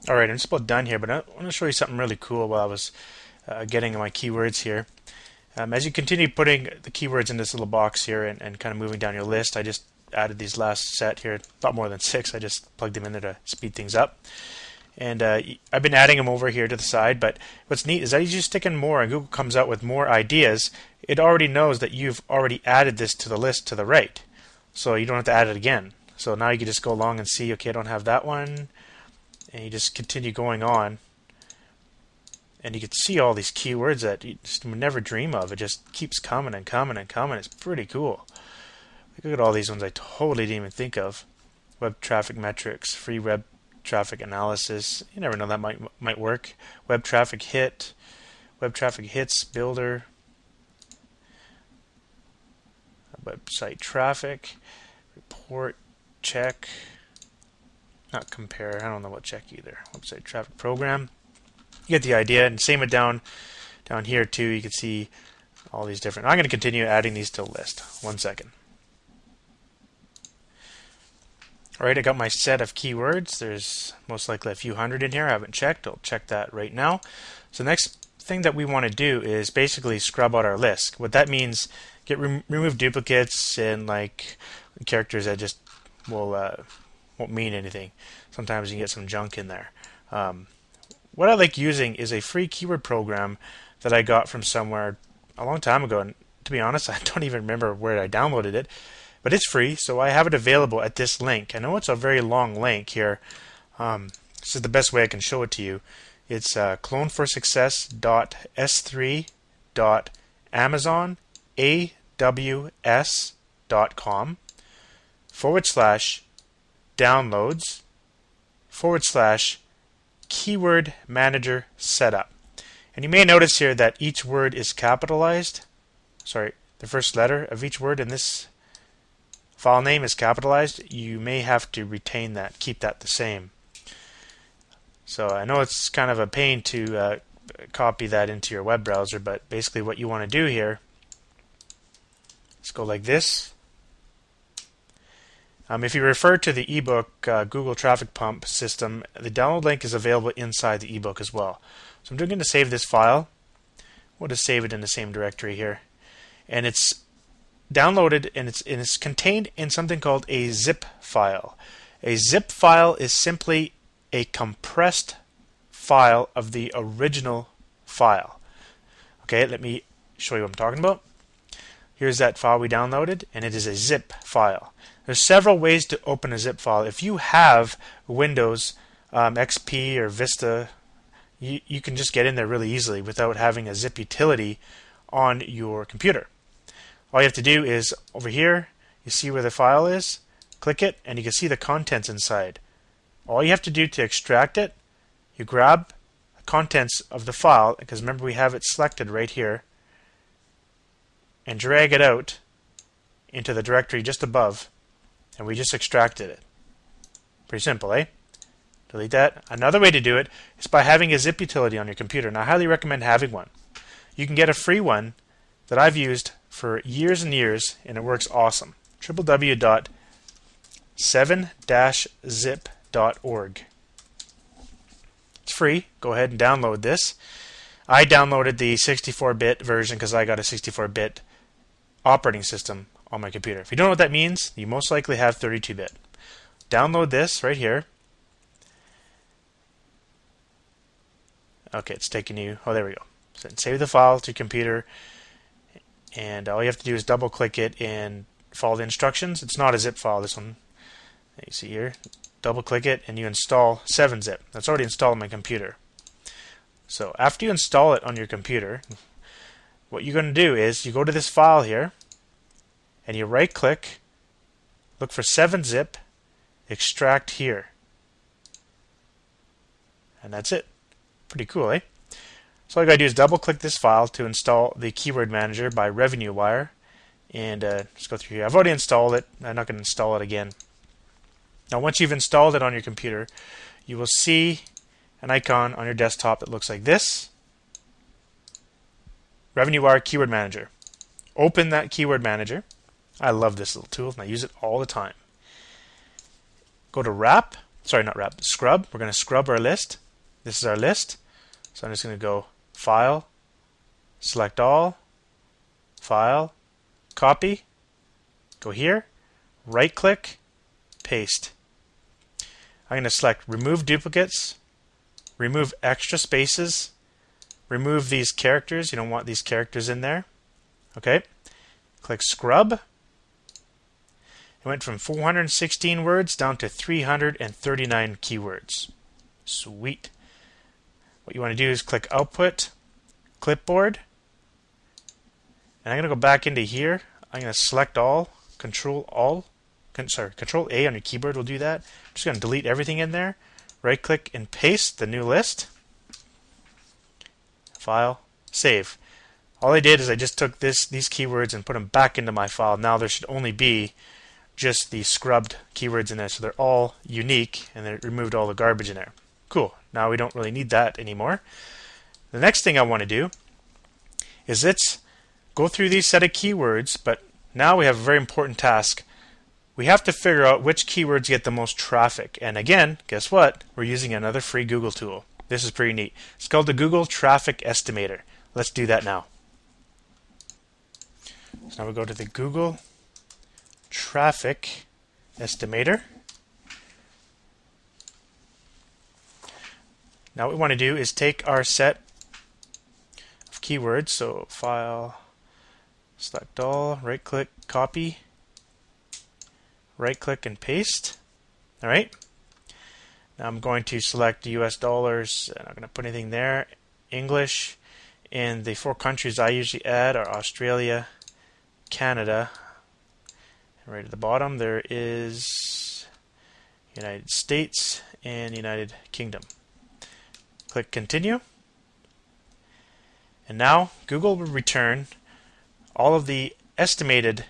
All right, I'm just about done here, but I want to show you something really cool while I was getting my keywords here. As you continue putting the keywords in this little box here and kind of moving down your list, I just added these last set here, about more than 6. I just plugged them in there to speed things up. And I've been adding them over here to the side, but what's neat is that you just stick in more and Google comes out with more ideas. It already knows that you've already added this to the list to the right. So you don't have to add it again. So now you can just go along and see, okay, I don't have that one. And you just continue going on. And you can see all these keywords that you just would never dream of. It just keeps coming and coming and coming. It's pretty cool. Look at all these ones I totally didn't even think of. Web traffic metrics, free web traffic analysis. You never know, that might work. Web traffic hit, web traffic hits builder, website traffic, report check, not compare, I don't know what check either. Website traffic program. You get the idea, and same with down here too. You can see all these different. I'm going to continue adding these to a list. 1 second. Alright, I got my set of keywords. There's most likely a few hundred in here. I haven't checked. I'll check that right now. So the next thing that we want to do is basically scrub out our list. What that means, remove duplicates and like characters that just won't mean anything. Sometimes you can get some junk in there. What I like using is a free keyword program that I got from somewhere a long time ago, and to be honest, I don't even remember where I downloaded it, but it's free, so I have it available at this link. I know it's a very long link here. This is the best way I can show it to you. It's cloneforssuccess.s3.amazon.downloads/keyword manager setup. And you may notice here that each word is capitalized. Sorry, the first letter of each word in this file name is capitalized. You may have to retain that, keep that the same. So I know it's kind of a pain to copy that into your web browser, but basically what you want to do here is go like this. If you refer to the ebook Google Traffic Pump system, the download link is available inside the ebook as well. So I'm going to save this file. We'll just save it in the same directory here. And it's downloaded, and it's contained in something called a zip file. A zip file is simply a compressed file of the original file. Okay, let me show you what I'm talking about. Here's that file we downloaded, and it is a zip file. There's several ways to open a zip file. If you have Windows XP or Vista, you can just get in there really easily without having a zip utility on your computer. All you have to do is over here, you see where the file is, click it, and you can see the contents inside. All you have to do to extract it, you grab the contents of the file, because remember we have it selected right here, and drag it out into the directory just above, and we just extracted it. Pretty simple, eh? Delete that. Another way to do it is by having a zip utility on your computer, and I highly recommend having one. You can get a free one that I've used for years and years, and it works awesome. www.7-zip.org. It's free. Go ahead and download this. I downloaded the 64-bit version because I got a 64-bit operating system on my computer. If you don't know what that means, you most likely have 32-bit. Download this right here. Okay, it's taking you. Oh, there we go. So save the file to your computer, and all you have to do is double click it and follow the instructions. It's not a zip file, this one. You see here. Double click it and you install 7-zip. That's already installed on my computer. So after you install it on your computer, what you're going to do is you go to this file here and you right click, look for 7-zip, extract here. And that's it. Pretty cool, eh? So all you gotta do is double click this file to install the keyword manager by Revenue Wire, and just go through here. I've already installed it. I'm not going to install it again. Now once you've installed it on your computer, you will see an icon on your desktop that looks like this. Revenue Wire Keyword Manager. Open that keyword manager. I love this little tool and I use it all the time. Go to wrap. Sorry, not wrap. Scrub. We're going to scrub our list. This is our list. So I'm just going to go File, Select All, File, Copy, go here, right click, paste. I'm going to select Remove Duplicates, remove extra spaces, remove these characters. You don't want these characters in there. Okay. Click Scrub. It went from 416 words down to 339 keywords. Sweet. What you want to do is click Output, Clipboard, and I'm going to go back into here. I'm going to select all, Control A on your keyboard will do that. I'm just going to delete everything in there. Right click and paste the new list. File, save. All I did is I just took these keywords and put them back into my file. Now there should only be just the scrubbed keywords in there, so they're all unique, and it removed all the garbage in there. Cool. Now we don't really need that anymore. The next thing I want to do is let's go through these set of keywords, but now we have a very important task. We have to figure out which keywords get the most traffic. And again, guess what? We're using another free Google tool. This is pretty neat. It's called the Google Traffic Estimator. Let's do that now. So now we go to the Google Traffic Estimator. Now what we want to do is take our set of keywords, so File, select all, right click, copy, right click and paste. Alright. Now I'm going to select the US dollars, and I'm not going to put anything there. English, and the 4 countries I usually add are Australia, Canada, and right at the bottom there is United States and United Kingdom. Click continue, and now Google will return all of the estimated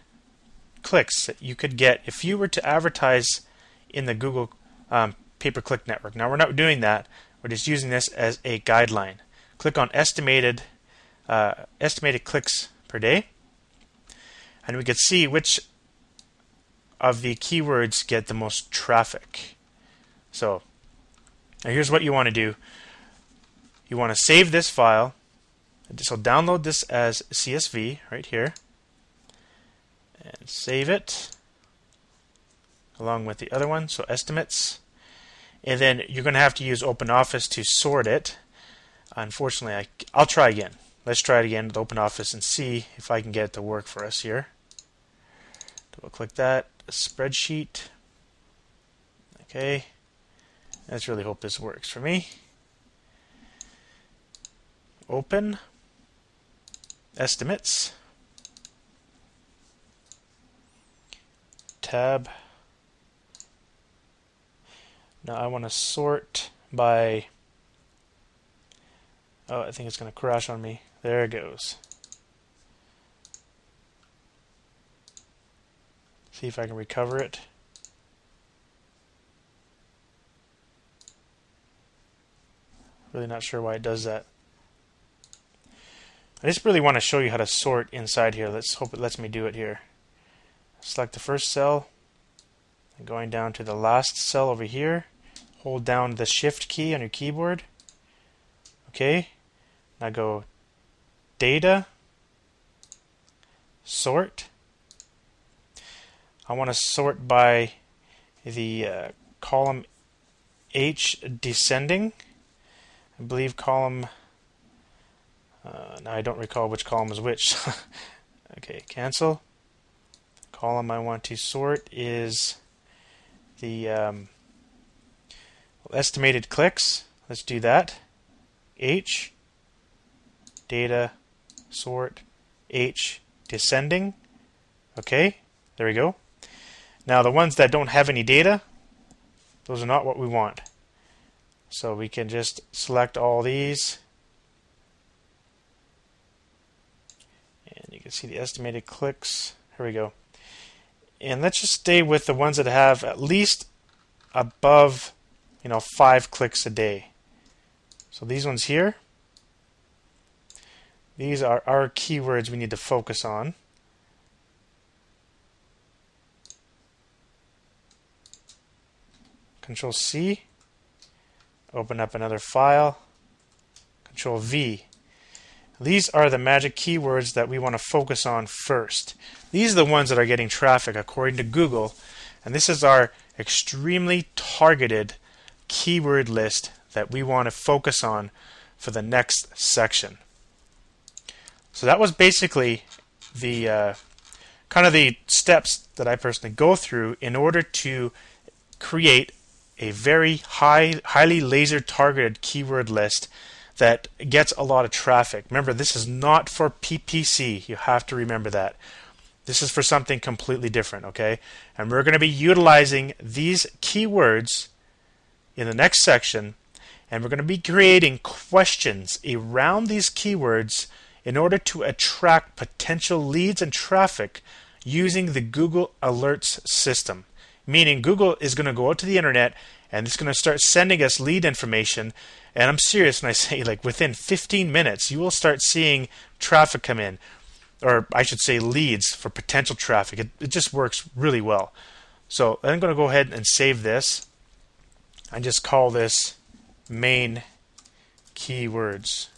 clicks that you could get if you were to advertise in the Google pay-per-click network. Now we're not doing that, we're just using this as a guideline. Click on estimated clicks per day, and we can see which of the keywords get the most traffic. So now here's what you want to do. You want to save this file, so download this as CSV right here and save it along with the other one, so estimates, and then you're going to have to use OpenOffice to sort it. Unfortunately, I'll try again. Let's try it again with OpenOffice and see if I can get it to work for us here. Double click that, spreadsheet. Okay, let's really hope this works for me. Open estimates, tab. Now I want to sort by, oh, I think it's going to crash on me. There it goes. See if I can recover it. Really not sure why it does that. I just really want to show you how to sort inside here. Let's hope it lets me do it here. Select the first cell, and going down to the last cell over here, hold down the shift key on your keyboard. Okay, now go data, sort. I want to sort by the column H descending. I believe column, now I don't recall which column is which. Okay, cancel. Column I want to sort is the estimated clicks. Let's do that. H, data, sort, H, descending. Okay, there we go. Now the ones that don't have any data, those are not what we want. So we can just select all these. And you can see the estimated clicks. Here we go. And let's just stay with the ones that have at least above, 5 clicks a day. So these ones here, these are our keywords we need to focus on. Control C, open up another file, Control V. These are the magic keywords that we want to focus on first. These are the ones that are getting traffic according to Google, and this is our extremely targeted keyword list that we want to focus on for the next section. So that was basically the kind of the steps that I personally go through in order to create a very highly laser targeted keyword list that gets a lot of traffic. Remember, this is not for PPC. You have to remember that. This is for something completely different, okay? And we're going to be utilizing these keywords in the next section, and we're going to be creating questions around these keywords in order to attract potential leads and traffic using the Google Alerts system. Meaning Google is going to go out to the internet and it's going to start sending us lead information. And I'm serious when I say, like, within 15 minutes, you will start seeing traffic come in. Or I should say leads for potential traffic. It just works really well. So I'm going to go ahead and save this. And just call this main keywords.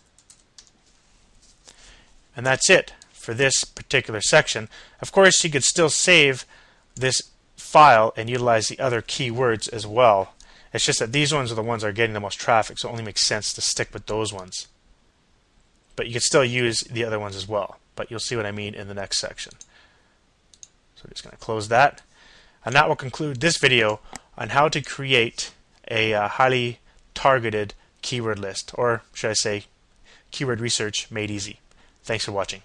And that's it for this particular section. Of course, you could still save this file and utilize the other keywords as well. It's just that these ones are the ones that are getting the most traffic, so it only makes sense to stick with those ones. But you can still use the other ones as well. But you'll see what I mean in the next section. So I'm just going to close that. And that will conclude this video on how to create a highly targeted keyword list, or should I say keyword research made easy. Thanks for watching.